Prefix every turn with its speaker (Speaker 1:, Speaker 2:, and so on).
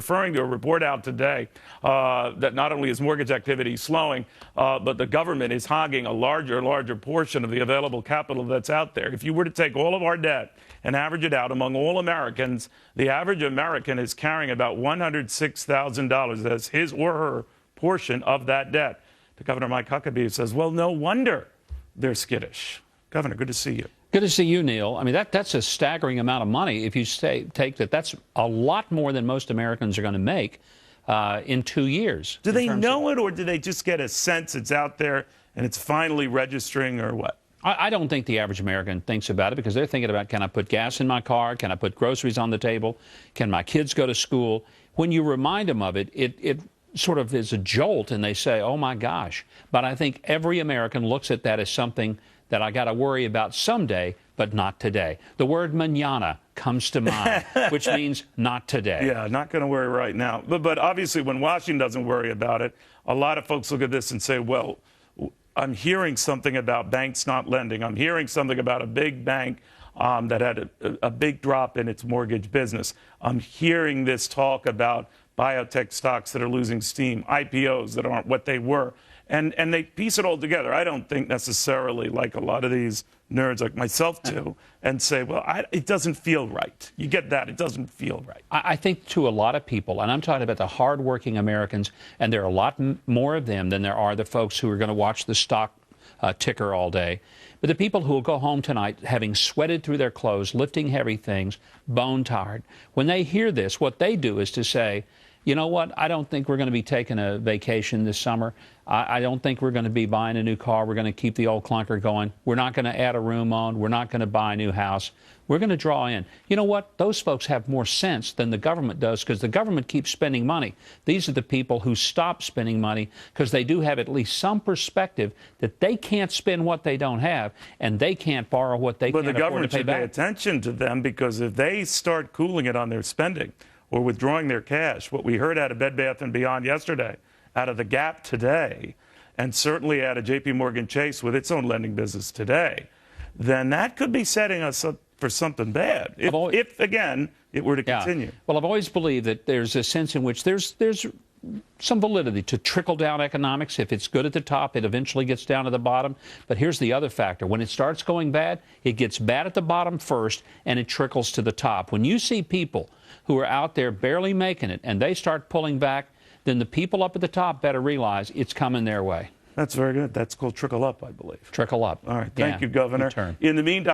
Speaker 1: referring to a report out today that not only is mortgage activity slowing, but the government is hogging a larger portion of the available capital that's out there. If you were to take all of our debt and average it out among all Americans, the average American is carrying about $106,000 as his or her portion of that debt. The Governor Mike Huckabee says, well, no wonder they're skittish. Governor, good to see you.
Speaker 2: Good to see you, Neil. I mean, that's a staggering amount of money. If you take that, that's a lot more than most Americans are going to make in 2 years.
Speaker 1: Do they know it, or do they just get a sense it's out there and it's finally registering, or what?
Speaker 2: I don't think the average American thinks about it, because they're thinking about, can I put gas in my car? Can I put groceries on the table? Can my kids go to school? When you remind them of it, it sort of is a jolt, and they say, oh, my gosh. But I think every American looks at that as something that I got to worry about someday, but not today. The word mañana comes to mind, which means not today.
Speaker 1: Yeah, not going to worry right now. But obviously, when Washington doesn't worry about it, a lot of folks look at this and say, well, I'm hearing something about banks not lending. I'm hearing something about a big bank that had a big drop in its mortgage business. I'm hearing this talk about biotech stocks that are losing steam, IPOs that aren't what they were. And they piece it all together. I don't think necessarily, like a lot of these nerds like myself do, and say, well, it doesn't feel right. You get that? It doesn't feel right.
Speaker 2: I think to a lot of people, and I'm talking about the hardworking Americans, and there are a lot more of them than there are the folks who are going to watch the stock ticker all day. But the people who will go home tonight having sweated through their clothes, lifting heavy things, bone tired, when they hear this, what they do is to say, you know what, I don't think we're going to be taking a vacation this summer. I don't think we're going to be buying a new car. We're going to keep the old clunker going. We're not going to add a room on. We're not going to buy a new house. We're going to draw in. You know what? Those folks have more sense than the government does, because the government keeps spending money. These are the people who stop spending money because they do have at least some perspective that they can't spend what they don't have, and they can't borrow what they can't afford to pay back.
Speaker 1: But the government should pay attention to them, because if they start cooling it on their spending or withdrawing their cash, what we heard out of Bed Bath & Beyond yesterday, out of the Gap today, and certainly out of J.P. Morgan Chase with its own lending business today, then that could be setting us up for something bad, if again, it were to continue.
Speaker 2: Well, I've always believed that there's a sense in which there's some validity to trickle-down economics. If it's good at the top, it eventually gets down to the bottom. But here's the other factor. When it starts going bad, it gets bad at the bottom first, and it trickles to the top. When you see people who are out there barely making it, and they start pulling back, then the people up at the top better realize it's coming their way.
Speaker 1: That's very good. That's called trickle up, I believe.
Speaker 2: Trickle up.
Speaker 1: All right. Thank you, Governor. In the meantime,